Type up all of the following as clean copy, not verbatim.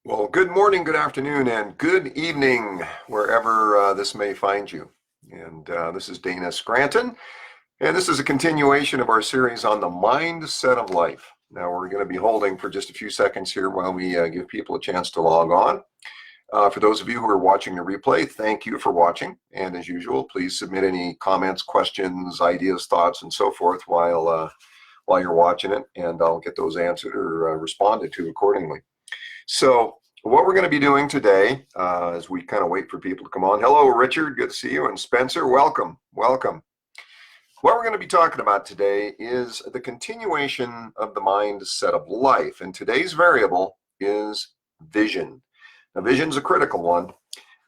Well, good morning, good afternoon, and good evening, wherever this may find you. And this is Dana Scranton, and this is a continuation of our series on the mindset of life. Now, we're going to be holding for just a few seconds here while we give people a chance to log on. For those of you who are watching the replay, thank you for watching. And as usual, please submit any comments, questions, ideas, thoughts, and so forth while you're watching it, and I'll get those answered or responded to accordingly. So what we're going to be doing today, as we kind of wait for people to come on. Hello, Richard. Good to see you. And Spencer, welcome. Welcome. What we're going to be talking about today is the continuation of the mindset of life. And today's variable is vision. Now, vision is a critical one.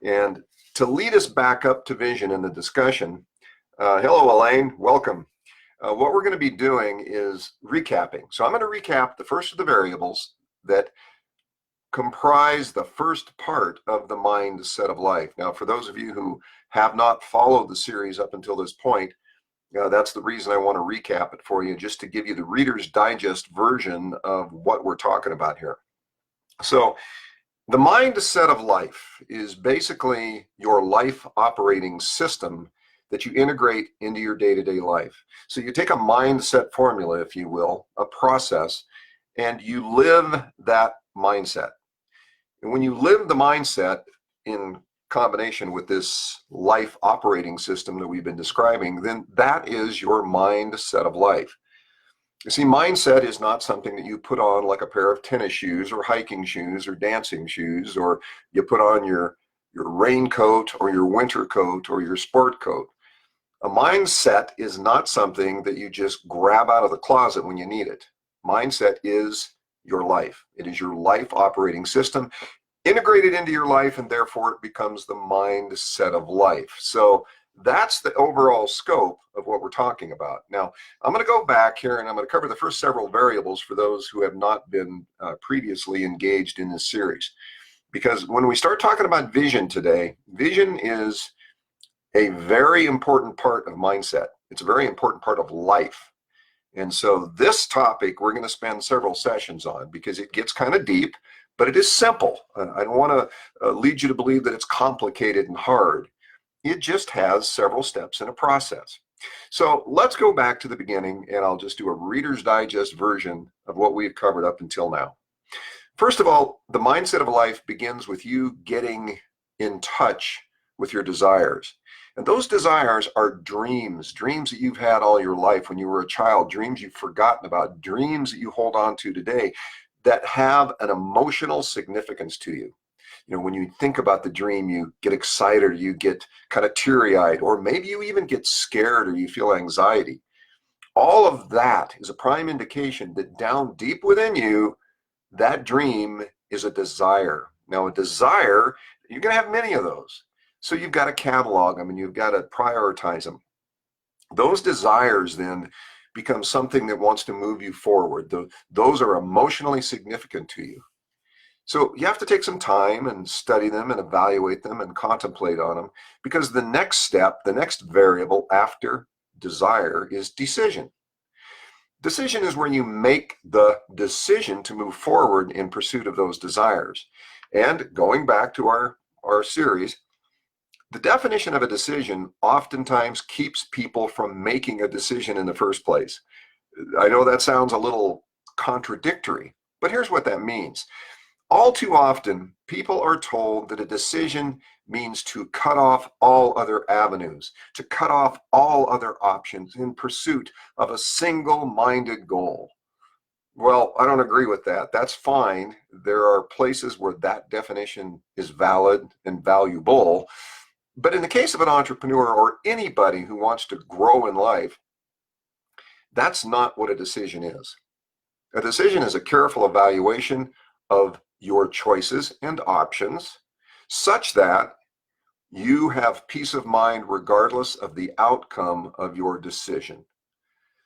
And to lead us back up to vision in the discussion, hello, Elaine. Welcome. What we're going to be doing is recapping. So I'm going to recap the first of the variables that comprise the first part of the mindset of life. Now, for those of you who have not followed the series up until this point, that's the reason I want to recap it for you, just to give you the Reader's Digest version of what we're talking about here. So, the mindset of life is basically your life operating system that you integrate into your day-to-day life. So you take a mindset formula, if you will, a process, and you live that mindset. And when you live the mindset in combination with this life operating system that we've been describing, then that is your mindset of life. You see, mindset is not something that you put on like a pair of tennis shoes or hiking shoes or dancing shoes, or you put on your raincoat or your winter coat or your sport coat. A mindset is not something that you just grab out of the closet when you need it. Mindset is your life. It is your life operating system integrated into your life, and therefore it becomes the mindset of life. So that's the overall scope of what we're talking about. Now, I'm going to go back here and I'm going to cover the first several variables for those who have not been previously engaged in this series. Because when we start talking about vision today, vision is a very important part of mindset. It's a very important part of life. And so this topic we're going to spend several sessions on because it gets kind of deep, but it is simple. I don't want to lead you to believe that it's complicated and hard. It just has several steps in a process. So let's go back to the beginning, and I'll just do a Reader's Digest version of what we've covered up until now. First of all, the mindset of life begins with you getting in touch with your desires. And those desires are dreams that you've had all your life when you were a child, dreams you've forgotten about, dreams that you hold on to today that have an emotional significance to you. You know, when you think about the dream, you get excited, you get kind of teary-eyed, or maybe you even get scared or you feel anxiety. All of that is a prime indication that down deep within you, that dream is a desire. Now, a desire, you're going to have many of those. So you've got to catalog them and you've got to prioritize them. Those desires then become something that wants to move you forward. Those are emotionally significant to you. So you have to take some time and study them and evaluate them and contemplate on them, because the next step, the next variable after desire is decision. Decision is where you make the decision to move forward in pursuit of those desires. And going back to our series, the definition of a decision oftentimes keeps people from making a decision in the first place. I know that sounds a little contradictory, but here's what that means. All too often, people are told that a decision means to cut off all other avenues, to cut off all other options in pursuit of a single-minded goal. Well, I don't agree with that. That's fine. There are places where that definition is valid and valuable. But in the case of an entrepreneur or anybody who wants to grow in life, that's not what a decision is. A decision is a careful evaluation of your choices and options such that you have peace of mind regardless of the outcome of your decision.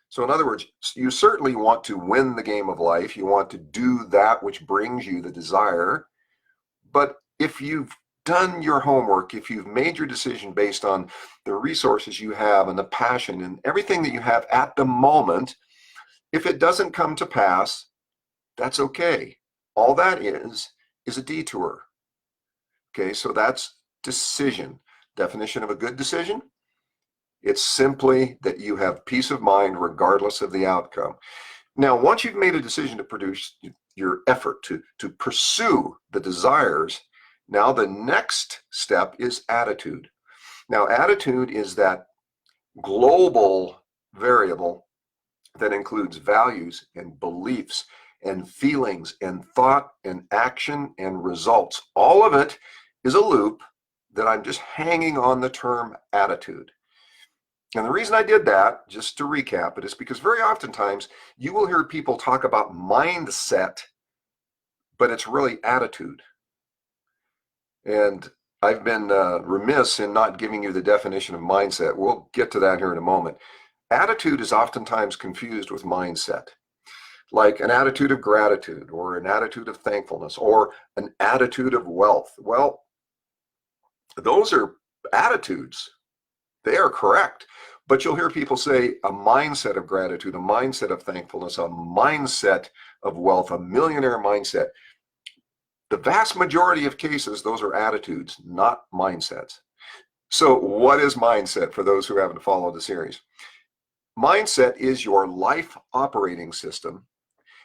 So in other words, you certainly want to win the game of life. You want to do that which brings you the desire. But if you've done your homework, if you've made your decision based on the resources you have and the passion and everything that you have at the moment, if it doesn't come to pass, that's okay. All that is is a detour. Okay, so that's decision. Definition of a good decision? It's simply that you have peace of mind regardless of the outcome. Now, once you've made a decision to produce your effort to pursue the desires, now the next step is attitude. Now, attitude is that global variable that includes values and beliefs and feelings and thought and action and results. All of it is a loop that I'm just hanging on the term attitude. And the reason I did that, just to recap it, is because very oftentimes you will hear people talk about mindset, but it's really attitude. And I've been remiss in not giving you the definition of mindset. We'll get to that here in a moment. Attitude is oftentimes confused with mindset, like an attitude of gratitude or an attitude of thankfulness or an attitude of wealth. Well, those are attitudes. They are correct. But you'll hear people say a mindset of gratitude, a mindset of thankfulness, a mindset of wealth, a millionaire mindset. The vast majority of cases, those are attitudes, not mindsets. So what is mindset for those who haven't followed the series? Mindset is your life operating system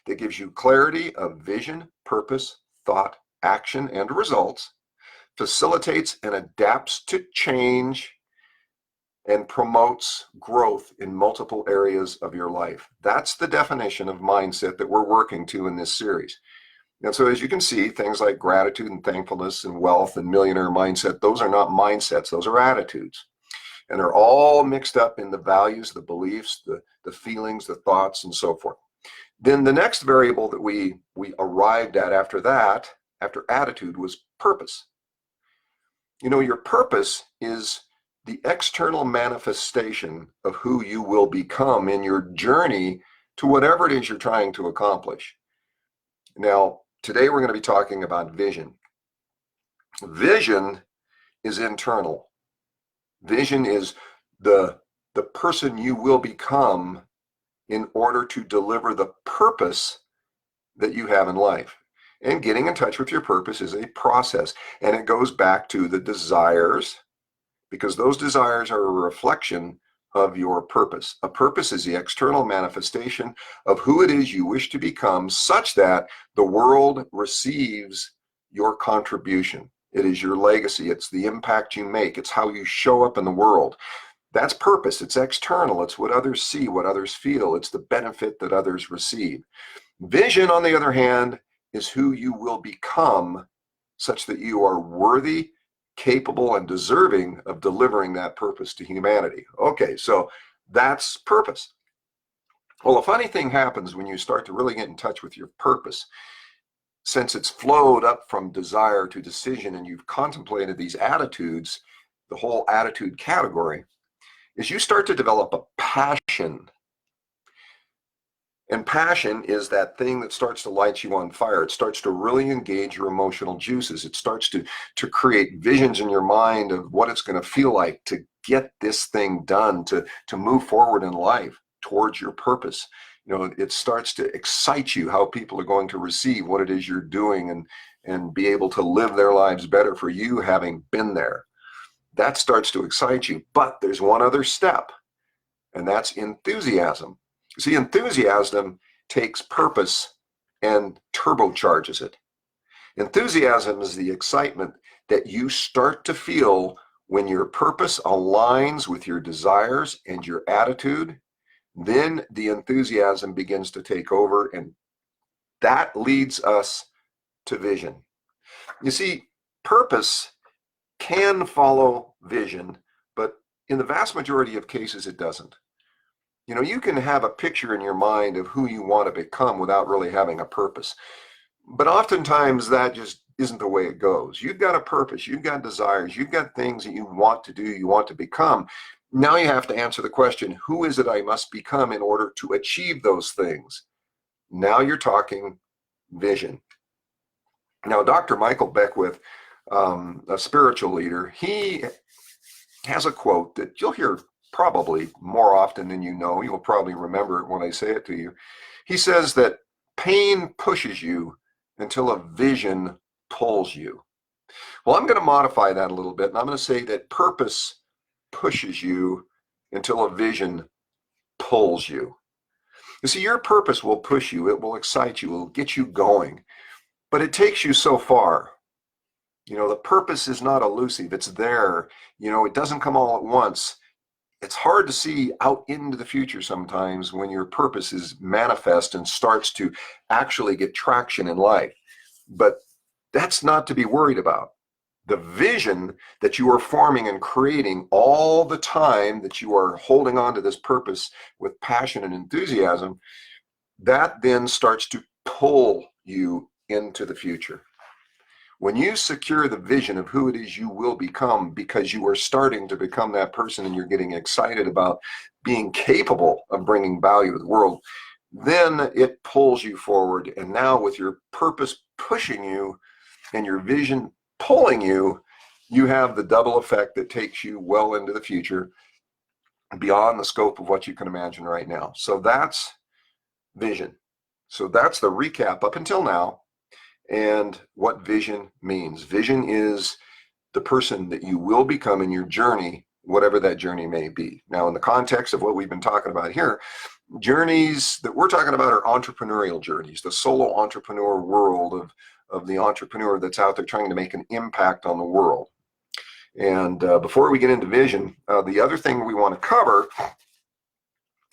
that gives you clarity of vision, purpose, thought, action, and results, facilitates and adapts to change, and promotes growth in multiple areas of your life. That's the definition of mindset that we're working to in this series. And so as you can see, things like gratitude and thankfulness and wealth and millionaire mindset, those are not mindsets, those are attitudes. And they're all mixed up in the values, the beliefs, the feelings, the thoughts, and so forth. Then the next variable that we arrived at after that, after attitude, was purpose. You know, your purpose is the external manifestation of who you will become in your journey to whatever it is you're trying to accomplish. Now, today we're going to be talking about vision. Vision is internal. Vision is the person you will become in order to deliver the purpose that you have in life. And getting in touch with your purpose is a process, and it goes back to the desires, because those desires are a reflection of your purpose. A purpose is the external manifestation of who it is you wish to become, such that the world receives your contribution. It is your legacy. It's the impact you make. It's how you show up in the world. That's purpose. It's external. It's what others see, what others feel. It's the benefit that others receive. Vision, on the other hand, is who you will become, such that you are worthy, capable, and deserving of delivering that purpose to humanity. Okay, so that's purpose. Well, a funny thing happens when you start to really get in touch with your purpose. Since it's flowed up from desire to decision, and you've contemplated these attitudes, the whole attitude category, is you start to develop a passion. And passion is that thing that starts to light you on fire. It starts to really engage your emotional juices. It starts to create visions in your mind of what it's going to feel like to get this thing done, to move forward in life towards your purpose. You know, it starts to excite you how people are going to receive what it is you're doing, and be able to live their lives better for you having been there. That starts to excite you. But there's one other step, and that's enthusiasm. See, enthusiasm takes purpose and turbocharges it. Enthusiasm is the excitement that you start to feel when your purpose aligns with your desires and your attitude. Then the enthusiasm begins to take over, and that leads us to vision. You see, purpose can follow vision, but in the vast majority of cases, it doesn't. You know, you can have a picture in your mind of who you want to become without really having a purpose. But oftentimes that just isn't the way it goes. You've got a purpose, you've got desires, you've got things that you want to do, you want to become. Now you have to answer the question, who is it I must become in order to achieve those things? Now you're talking vision. Now, Dr. Michael Beckwith, a spiritual leader, he has a quote that you'll hear probably more often than you know. You'll probably remember it when I say it to you. He says that pain pushes you until a vision pulls you. Well, I'm going to modify that a little bit, and I'm going to say that purpose pushes you until a vision pulls you. You see, your purpose will push you, it will excite you, it will get you going, but it takes you so far. The purpose is not elusive, it's there. It doesn't come all at once. It's hard to see out into the future sometimes when your purpose is manifest and starts to actually get traction in life. But that's not to be worried about. The vision that you are forming and creating all the time that you are holding on to this purpose with passion and enthusiasm, that then starts to pull you into the future. When you secure the vision of who it is you will become because you are starting to become that person and you're getting excited about being capable of bringing value to the world, then it pulls you forward. And now with your purpose pushing you and your vision pulling you, you have the double effect that takes you well into the future beyond the scope of what you can imagine right now. So that's vision. So that's the recap up until now and what vision means. Vision is the person that you will become in your journey, whatever that journey may be. Now, in the context of what we've been talking about here, journeys that we're talking about are entrepreneurial journeys, the solo entrepreneur world of the entrepreneur that's out there trying to make an impact on the world. And before we get into vision, the other thing we want to cover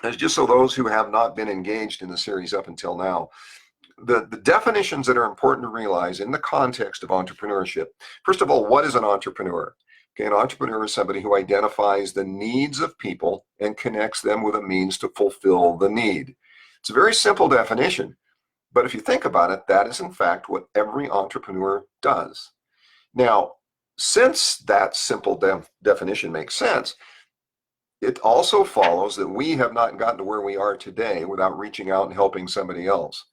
is just so those who have not been engaged in the series up until now, the definitions that are important to realize in the context of entrepreneurship. First of all, what is an entrepreneur? Okay, an entrepreneur is somebody who identifies the needs of people and connects them with a means to fulfill the need. It's a very simple definition, but if you think about it, that is in fact what every entrepreneur does. Now, since that simple definition makes sense, it also follows that we have not gotten to where we are today without reaching out and helping somebody else.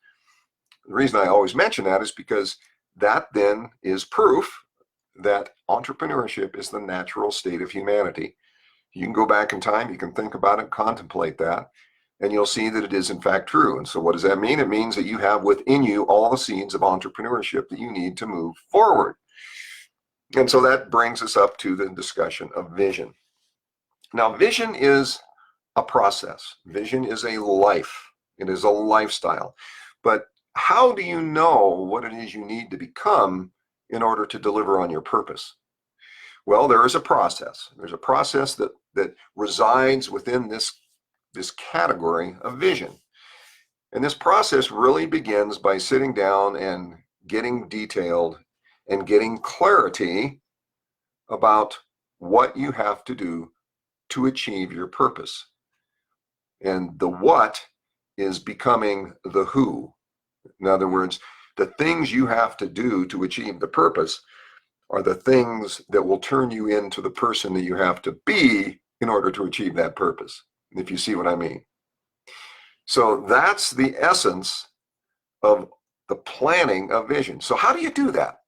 The reason I always mention that is because that then is proof that entrepreneurship is the natural state of humanity. You can go back in time, you can think about it, contemplate that, and you'll see that it is in fact true. And so what does that mean? It means that you have within you all the seeds of entrepreneurship that you need to move forward. And so that brings us up to the discussion of vision. Now, vision is a process. Vision is a life. It is a lifestyle. But how do you know what it is you need to become in order to deliver on your purpose? Well, there is a process. There's a process that resides within this category of vision. And this process really begins by sitting down and getting detailed and getting clarity about what you have to do to achieve your purpose. And the what is becoming the who. In other words, the things you have to do to achieve the purpose are the things that will turn you into the person that you have to be in order to achieve that purpose, if you see what I mean. So that's the essence of the planning of vision. So how do you do that?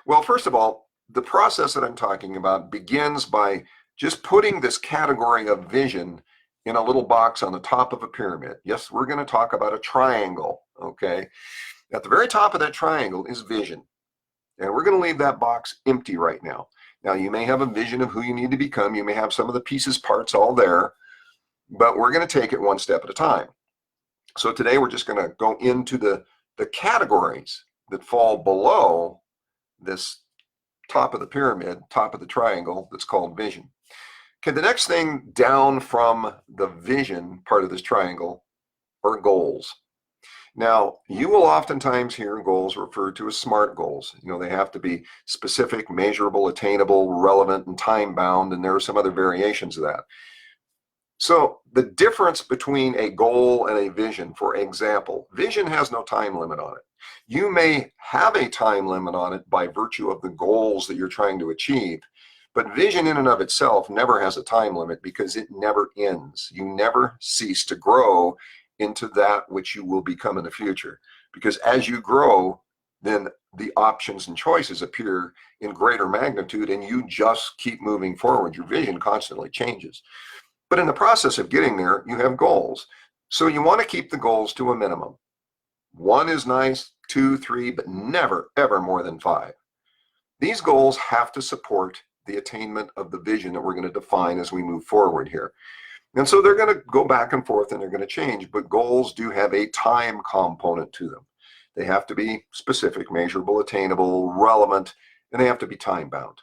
Well, first of all, the process that I'm talking about begins by just putting this category of vision in a little box on the top of a pyramid. Yes, we're going to talk about a triangle, okay? At the very top of that triangle is vision. And we're going to leave that box empty right now. Now, you may have a vision of who you need to become. You may have some of the pieces, parts all there, but we're going to take it one step at a time. So today we're just going to go into the categories that fall below this top of the pyramid, top of the triangle that's called vision. Okay, the next thing down from the vision part of this triangle are goals. Now, you will oftentimes hear goals referred to as SMART goals. They have to be specific, measurable, attainable, relevant, and time-bound, and there are some other variations of that. So the difference between a goal and a vision, for example, vision has no time limit on it. You may have a time limit on it by virtue of the goals that you're trying to achieve, but vision in and of itself never has a time limit because it never ends. You never cease to grow into that which you will become in the future. Because as you grow, then the options and choices appear in greater magnitude and you just keep moving forward. Your vision constantly changes. But in the process of getting there, you have goals. So you want to keep the goals to a minimum. 1 is nice, 2, 3, but never, ever more than 5. these goals have to support the attainment of the vision that we're going to define as we move forward here. And so they're going to go back and forth and they're going to change, but goals do have a time component to them. They have to be specific, measurable, attainable, relevant, and they have to be time bound.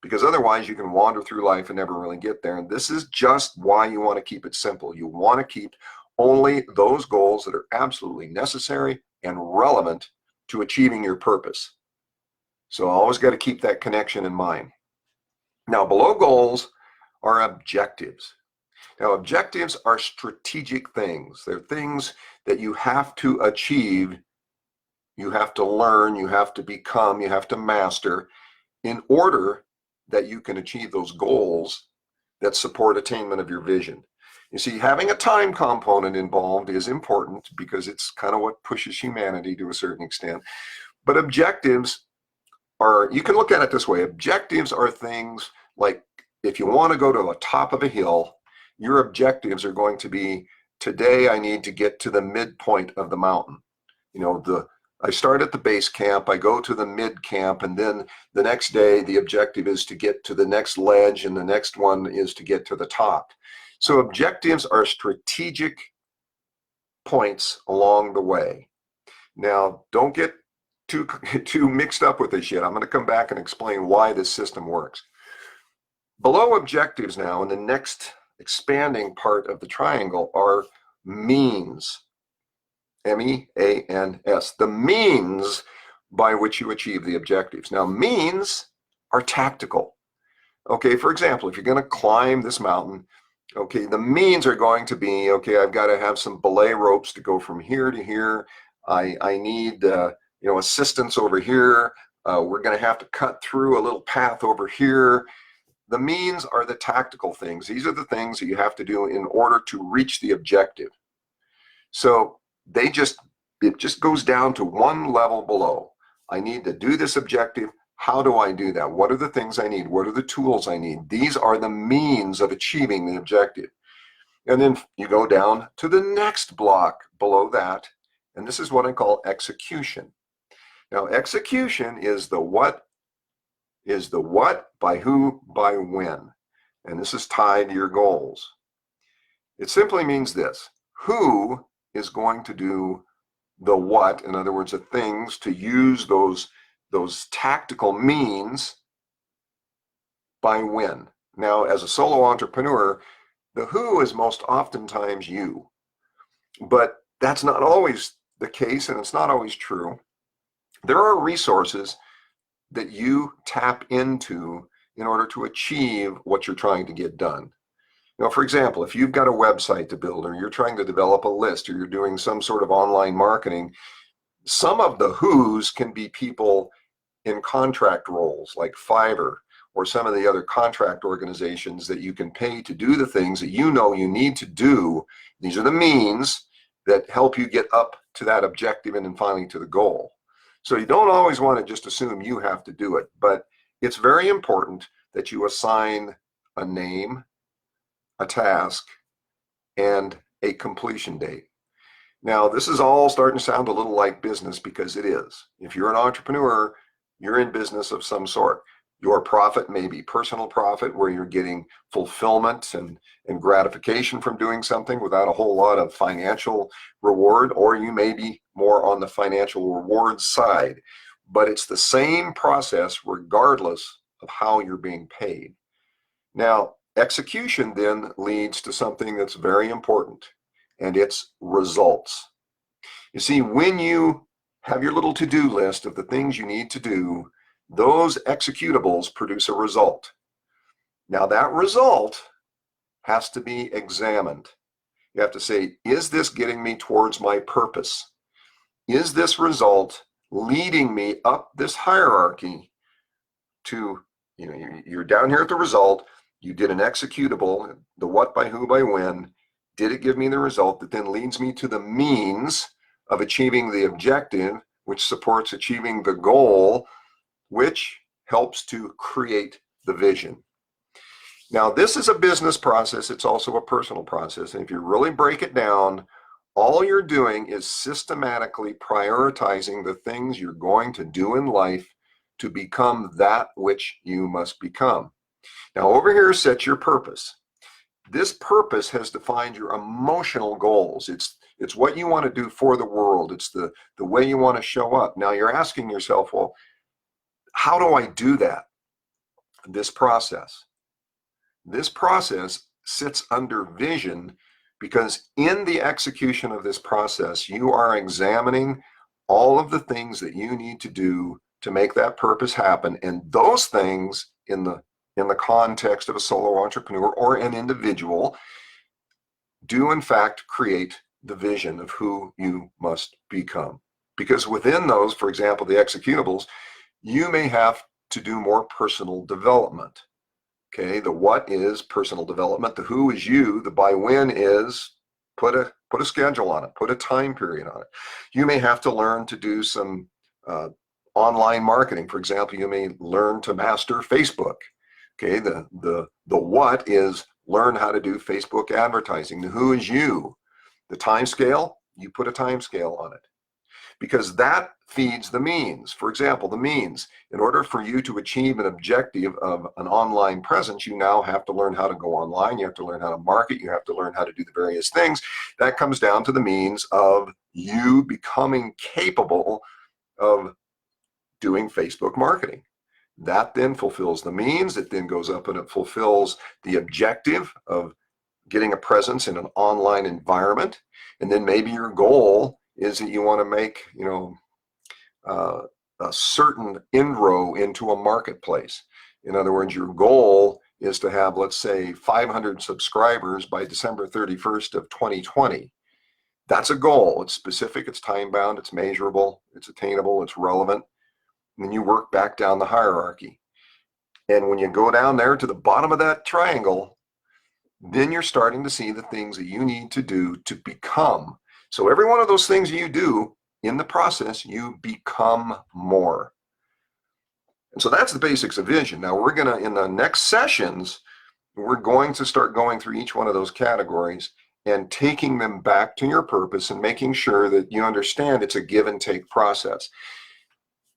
Because otherwise you can wander through life and never really get there. And this is just why you want to keep it simple. You want to keep only those goals that are absolutely necessary and relevant to achieving your purpose. So always got to keep that connection in mind. Now, below goals are objectives. Now, objectives are strategic things. They're things that you have to achieve, you have to learn, you have to become, you have to master in order that you can achieve those goals that support attainment of your vision. You see, having a time component involved is important because it's kind of what pushes humanity to a certain extent. But objectives are, you can look at it this way, objectives are things like if you want to go to the top of a hill, your objectives are going to be, today I need to get to the midpoint of the mountain. You know, I start at the base camp, I go to the mid camp, and then the next day the objective is to get to the next ledge, and the next one is to get to the top. So objectives are strategic points along the way. Now, don't get too mixed up with this yet. I'm going to come back and explain why this system works. Below objectives now, in the next expanding part of the triangle, are means. M-E-A-N-S, the means by which you achieve the objectives. Now, means are tactical. Okay, for example, if you're going to climb this mountain, okay, the means are going to be, okay, I've got to have some belay ropes to go from here to here. I need, assistance over here. We're going to have to cut through a little path over here. The means are the tactical things. These are the things that you have to do in order to reach the objective. So it just goes down to one level below. I need to do this objective. How do I do that? What are the things I need? What are the tools I need? These are the means of achieving the objective. And then you go down to the next block below that, and this is what I call execution. Now, execution is the what, by who, by when. And this is tied to your goals. It simply means this: who is going to do the what, in other words, the things, to use those tactical means by when. Now, as a solo entrepreneur, the who is most oftentimes you. But that's not always the case, and it's not always true. There are resources that you tap into in order to achieve what you're trying to get done. You know, for example, if you've got a website to build, or you're trying to develop a list, or you're doing some sort of online marketing, some of the who's can be people in contract roles like Fiverr, or some of the other contract organizations that you can pay to do the things that you know you need to do. These are the means that help you get up to that objective and then finally to the goal. So you don't always want to just assume you have to do it, but it's very important that you assign a name, a task, and a completion date. Now, this is all starting to sound a little like business, because it is. If you're an entrepreneur, you're in business of some sort. Your profit may be personal profit, where you're getting fulfillment and gratification from doing something without a whole lot of financial reward, or you may be more on the financial reward side. But it's the same process regardless of how you're being paid. Now, execution then leads to something that's very important, and it's results. You see, when you have your little to-do list of the things you need to do, those executables produce a result. Now, that result has to be examined. You have to say, is this getting me towards my purpose? Is this result leading me up this hierarchy to, you're down here at the result, you did an executable, the what, by who, by when. Did it give me the result that then leads me to the means of achieving the objective, which supports achieving the goal, which helps to create the vision? Now, this is a business process. It's also a personal process. And if you really break it down, all you're doing is systematically prioritizing the things you're going to do in life to become that which you must become. Now over here sets your purpose. This purpose has defined your emotional goals. It's what you want to do for the world. It's the way you want to show up. Now you're asking yourself, well, how do I do that? This process sits under vision, because in the execution of this process, you are examining all of the things that you need to do to make that purpose happen. And those things in the context of a solo entrepreneur or an individual do in fact create the vision of who you must become. Because within those, for example, the executables, you may have to do more personal development. Okay, the what is personal development, the who is you, the by when is put a schedule on it, put a time period on it. You may have to learn to do some online marketing. For example, you may learn to master Facebook. Okay, the what is learn how to do Facebook advertising. The who is you. The time scale, you put a time scale on it, because that feeds the means. For example, the means, in order for you to achieve an objective of an online presence, you now have to learn how to go online, you have to learn how to market, you have to learn how to do the various things. That comes down to the means of you becoming capable of doing Facebook marketing. That then fulfills the means. It then goes up and it fulfills the objective of getting a presence in an online environment. And then maybe your goal is that you want to make, a certain inroad into a marketplace. In other words, your goal is to have, let's say, 500 subscribers by December 31st of 2020. That's a goal. It's specific, it's time-bound, it's measurable, it's attainable, it's relevant. And then you work back down the hierarchy. And when you go down there to the bottom of that triangle, then you're starting to see the things that you need to do to become. So every one of those things you do, in the process, you become more. And so that's the basics of vision. Now we're going to, in the next sessions, we're going to start going through each one of those categories and taking them back to your purpose and making sure that you understand it's a give and take process.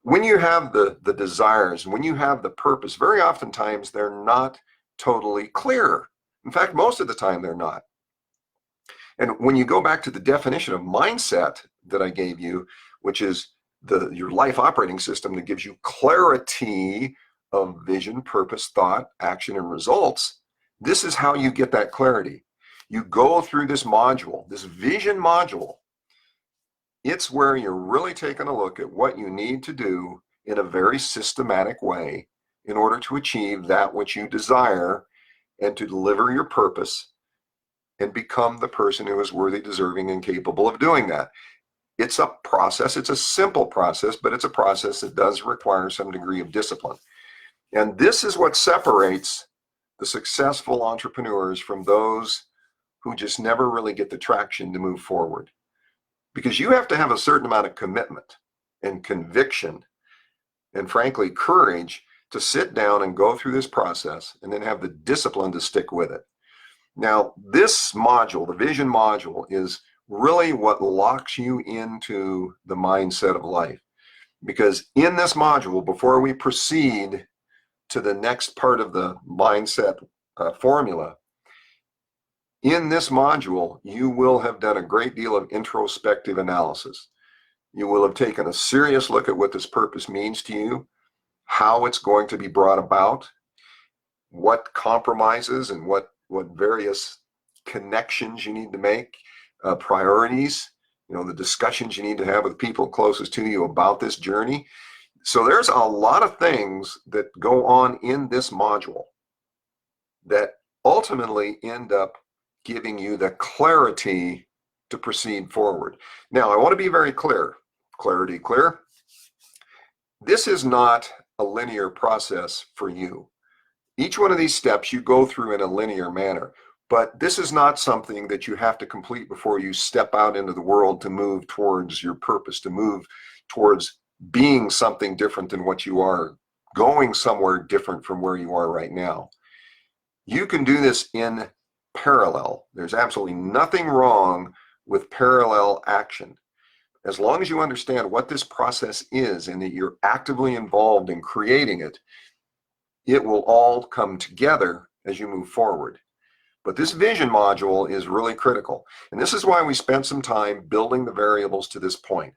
When you have the desires, when you have the purpose, very oftentimes they're not totally clear. In fact, most of the time they're not. And when you go back to the definition of mindset that I gave you, which is your life operating system that gives you clarity of vision, purpose, thought, action, and results, this is how you get that clarity. You go through this module, this vision module. It's where you're really taking a look at what you need to do in a very systematic way in order to achieve that which you desire and to deliver your purpose and become the person who is worthy, deserving, and capable of doing that. It's a process. It's a simple process, but it's a process that does require some degree of discipline. And this is what separates the successful entrepreneurs from those who just never really get the traction to move forward. Because you have to have a certain amount of commitment and conviction and, frankly, courage to sit down and go through this process and then have the discipline to stick with it. Now, this module, the vision module, is really what locks you into the mindset of life. Because in this module, before we proceed to the next part of the mindset formula, in this module, you will have done a great deal of introspective analysis. You will have taken a serious look at what this purpose means to you, how it's going to be brought about, what compromises and what various connections you need to make, priorities, the discussions you need to have with people closest to you about this journey. So there's a lot of things that go on in this module that ultimately end up giving you the clarity to proceed forward. Now, I want to be very clear. Clarity, clear. This is not a linear process for you. Each one of these steps you go through in a linear manner, but this is not something that you have to complete before you step out into the world to move towards your purpose, to move towards being something different than what you are, going somewhere different from where you are right now. You can do this in parallel. There's absolutely nothing wrong with parallel action. as long as you understand what this process is and that you're actively involved in creating it, it will all come together as you move forward. But this vision module is really critical. And this is why we spent some time building the variables to this point.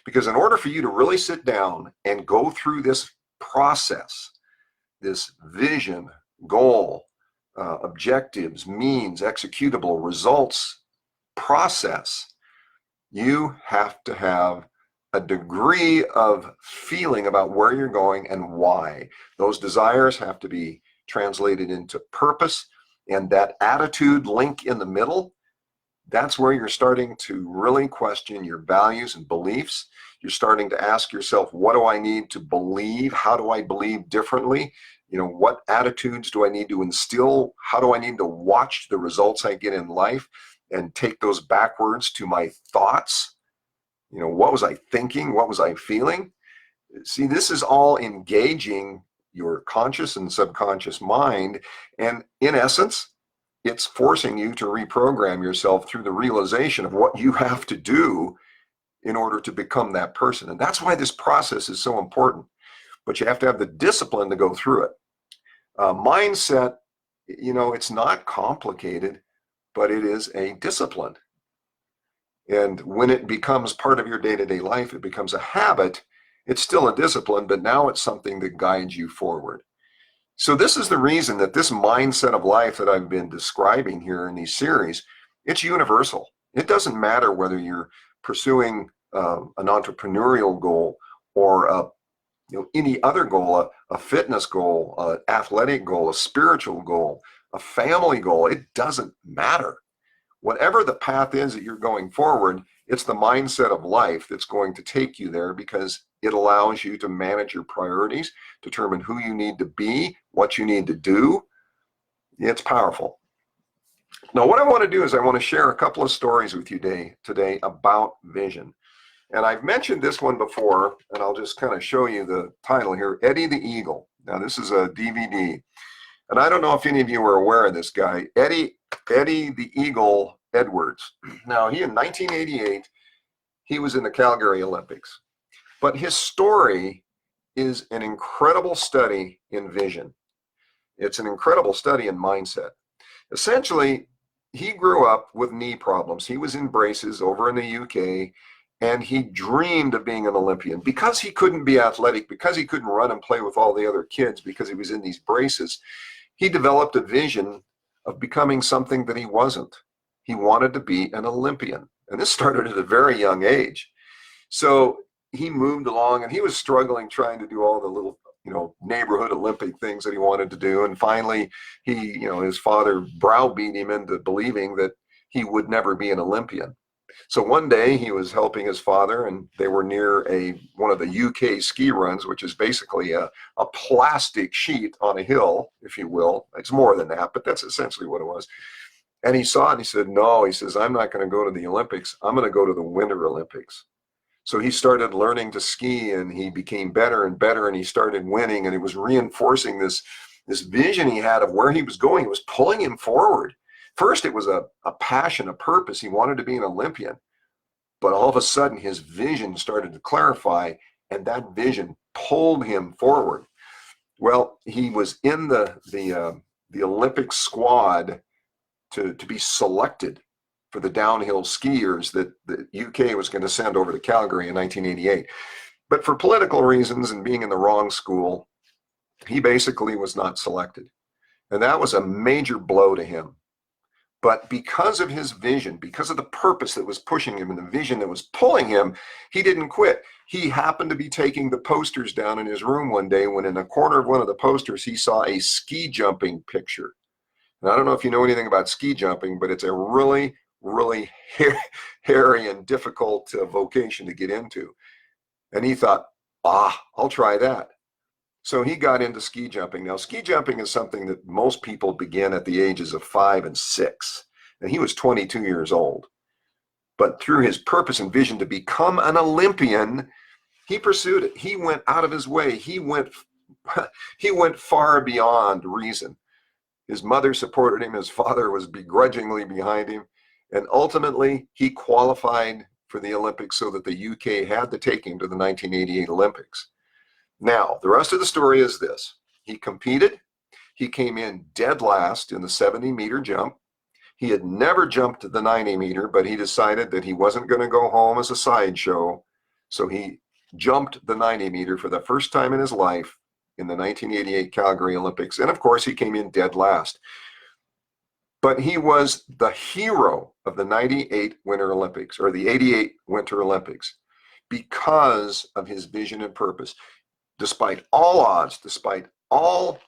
Because in order for you to really sit down and go through this process, this vision, goal, objectives, means, executable, results process, you have to have a degree of feeling about where you're going and why. Those desires have to be translated into purpose, and that attitude link in the middle, that's where you're starting to really question your values and beliefs. You're starting to ask yourself, what do I need to believe? How do I believe differently? What attitudes do I need to instill? How do I need to watch the results I get in life and take those backwards to my thoughts? What was I thinking? What was I feeling? See, this is all engaging your conscious and subconscious mind. And in essence, it's forcing you to reprogram yourself through the realization of what you have to do in order to become that person. And that's why this process is so important. But you have to have the discipline to go through it. Mindset, it's not complicated, but it is a discipline. And when it becomes part of your day-to-day life, it becomes a habit. It's still a discipline, but now it's something that guides you forward. So this is the reason that this mindset of life that I've been describing here in these series, it's universal. It doesn't matter whether you're pursuing an entrepreneurial goal or any other goal, a fitness goal, an athletic goal, a spiritual goal, a family goal. It doesn't matter. Whatever the path is that you're going forward, it's the mindset of life that's going to take you there, because it allows you to manage your priorities, determine who you need to be, what you need to do. It's powerful. Now, what I want to do is I want to share a couple of stories with you today about vision. And I've mentioned this one before, and I'll just kind of show you the title here, Eddie the Eagle. Now, this is a DVD. And I don't know if any of you are aware of this guy, Eddie the Eagle Edwards. Now, in 1988, he was in the Calgary Olympics. But his story is an incredible study in vision. It's an incredible study in mindset. Essentially, he grew up with knee problems. He was in braces over in the UK, and he dreamed of being an Olympian. Because he couldn't be athletic, because he couldn't run and play with all the other kids because he was in these braces, he developed a vision of becoming something that he wasn't. He wanted to be an Olympian. And this started at a very young age. So he moved along, and he was struggling trying to do all the little, neighborhood Olympic things that he wanted to do. And finally, his father browbeat him into believing that he would never be an Olympian. So one day he was helping his father, and they were near one of the UK ski runs, which is basically a plastic sheet on a hill, if you will. It's more than that, but that's essentially what it was. And he saw it and he said, no, he says, I'm not going to go to the Olympics. I'm going to go to the Winter Olympics. So he started learning to ski, and he became better and better, and he started winning, and it was reinforcing this vision he had of where he was going. It was pulling him forward. First, it was a passion, a purpose. He wanted to be an Olympian. But all of a sudden, his vision started to clarify, and that vision pulled him forward. Well, he was in the Olympic squad to be selected for the downhill skiers that the UK was going to send over to Calgary in 1988. But for political reasons and being in the wrong school, he basically was not selected. And that was a major blow to him. But because of his vision, because of the purpose that was pushing him and the vision that was pulling him, he didn't quit. He happened to be taking the posters down in his room one day when in the corner of one of the posters, he saw a ski jumping picture. And I don't know if you know anything about ski jumping, but it's a really, really hairy and difficult vocation to get into. And he thought, I'll try that. So he got into ski jumping. Now, ski jumping is something that most people begin at the ages of 5 and 6. And he was 22 years old. But through his purpose and vision to become an Olympian, he pursued it. He went out of his way. He went far beyond reason. His mother supported him. His father was begrudgingly behind him. And ultimately, he qualified for the Olympics so that the UK had to take him to the 1988 Olympics. Now, the rest of the story is this. He competed. He came in dead last in the 70-meter jump. He had never jumped the 90-meter, but he decided that he wasn't going to go home as a sideshow. So he jumped the 90-meter for the first time in his life in the 1988 Calgary Olympics. And of course, he came in dead last. But he was the hero of the 98 Winter Olympics, or the 88 Winter Olympics, because of his vision and purpose. Despite all odds, despite all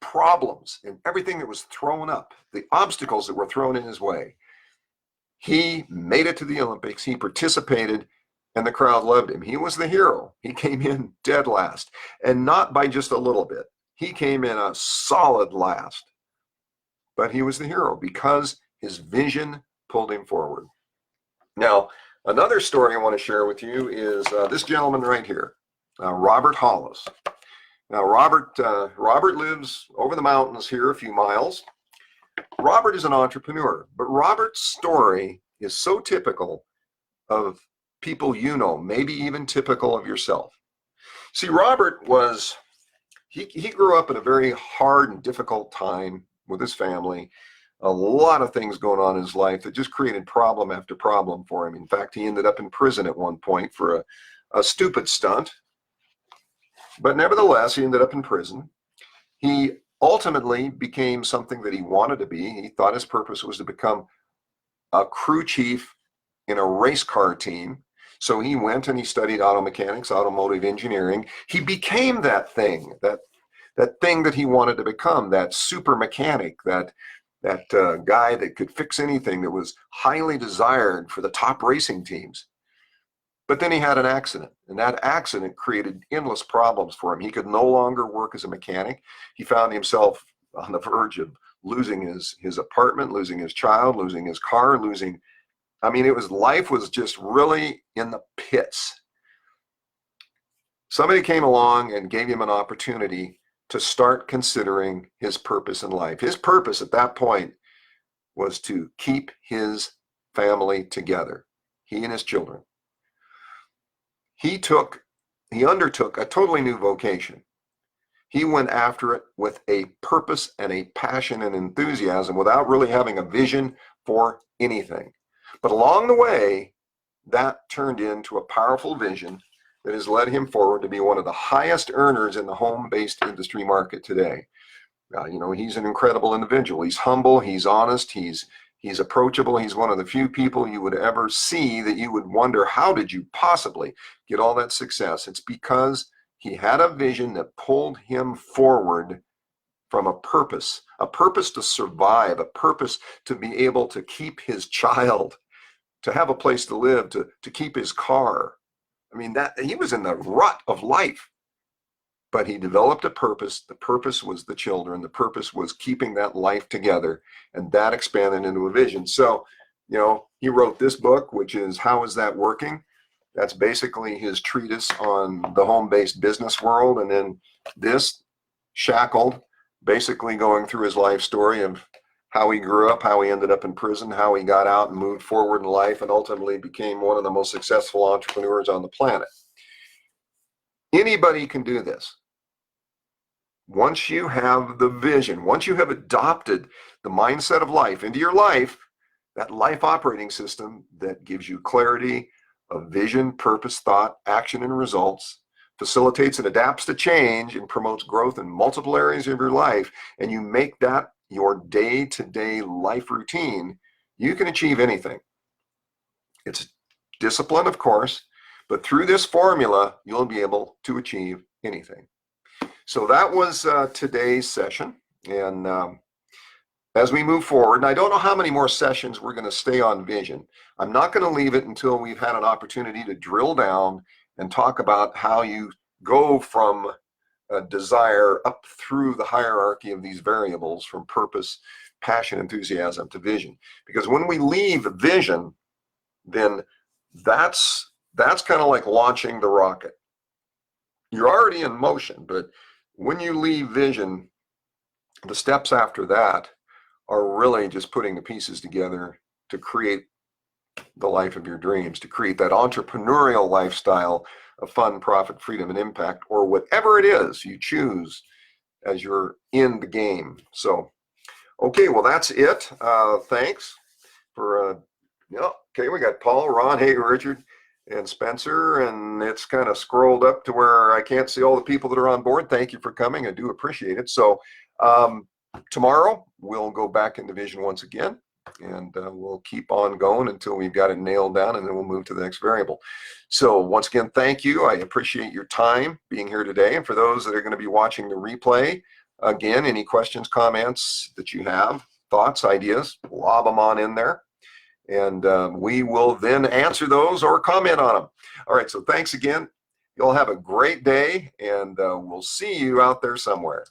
problems and everything that was thrown up, the obstacles that were thrown in his way, he made it to the Olympics. He participated, and the crowd loved him. He was the hero. He came in dead last, and not by just a little bit. He came in a solid last. But he was the hero because his vision pulled him forward. Now, another story I want to share with you is this gentleman right here, Robert Hollis. Now, Robert lives over the mountains here a few miles. Robert is an entrepreneur, but Robert's story is so typical of people you know, maybe even typical of yourself. See, Robert he grew up in a very hard and difficult time with his family, a lot of things going on in his life that just created problem after problem for him. In fact, he ended up in prison at one point for a stupid stunt. But nevertheless, he ended up in prison. He ultimately became something that he wanted to be. He thought his purpose was to become a crew chief in a race car team. So he went and he studied auto mechanics, automotive engineering. He became that thing, that thing that he wanted to become, that super mechanic, that guy that could fix anything, that was highly desired for the top racing teams. But then he had an accident, and that accident created endless problems for him. He could no longer work as a mechanic. He found himself on the verge of losing his apartment, losing his child, losing his car, life was just really in the pits. Somebody came along and gave him an opportunity to start considering his purpose in life. His purpose at that point was to keep his family together, he and his children. He undertook a totally new vocation. He went after it with a purpose and a passion and enthusiasm without really having a vision for anything. But along the way, that turned into a powerful vision that has led him forward to be one of the highest earners in the home-based industry market today. He's an incredible individual. He's humble, he's honest, he's approachable. He's one of the few people you would ever see that you would wonder, how did you possibly get all that success? It's because he had a vision that pulled him forward from a purpose to survive, a purpose to be able to keep his child, to have a place to live, to keep his car. That he was in the rut of life, but he developed a purpose. The purpose was the children. The purpose was keeping that life together, and that expanded into a vision. So, he wrote this book, which is How Is That Working? That's basically his treatise on the home-based business world. And then this, Shackled, basically going through his life story of how he grew up, how he ended up in prison, how he got out and moved forward in life, and ultimately became one of the most successful entrepreneurs on the planet. Anybody can do this. Once you have the vision, once you have adopted the mindset of life into your life, that life operating system that gives you clarity of vision, purpose, thought, action, and results, facilitates and adapts to change and promotes growth in multiple areas of your life, and you make that your day-to-day life routine, you can achieve anything. It's discipline, of course, but through this formula, you'll be able to achieve anything. So that was today's session. And as we move forward, and I don't know how many more sessions we're going to stay on vision. I'm not going to leave it until we've had an opportunity to drill down and talk about how you go from desire up through the hierarchy of these variables, from purpose, passion, enthusiasm to vision. Because when we leave vision, then that's kind of like launching the rocket. You're already in motion, but when you leave vision, the steps after that are really just putting the pieces together to create the life of your dreams, to create that entrepreneurial lifestyle of fun, profit, freedom, and impact, or whatever it is you choose as you're in the game. So, okay, well, that's it. Thanks for, yeah, okay, we got Paul, Ron, hey, Richard, and Spencer, and it's kind of scrolled up to where I can't see all the people that are on board. Thank you for coming. I do appreciate it. So tomorrow we'll go back in division once again, and we'll keep on going until we've got it nailed down, and then we'll move to the next variable. So once again, thank you. I appreciate your time being here today. And for those that are going to be watching the replay, again, any questions, comments that you have, thoughts, ideas, lob them on in there. And we will then answer those or comment on them. All right, so thanks again. You'll have a great day, and we'll see you out there somewhere.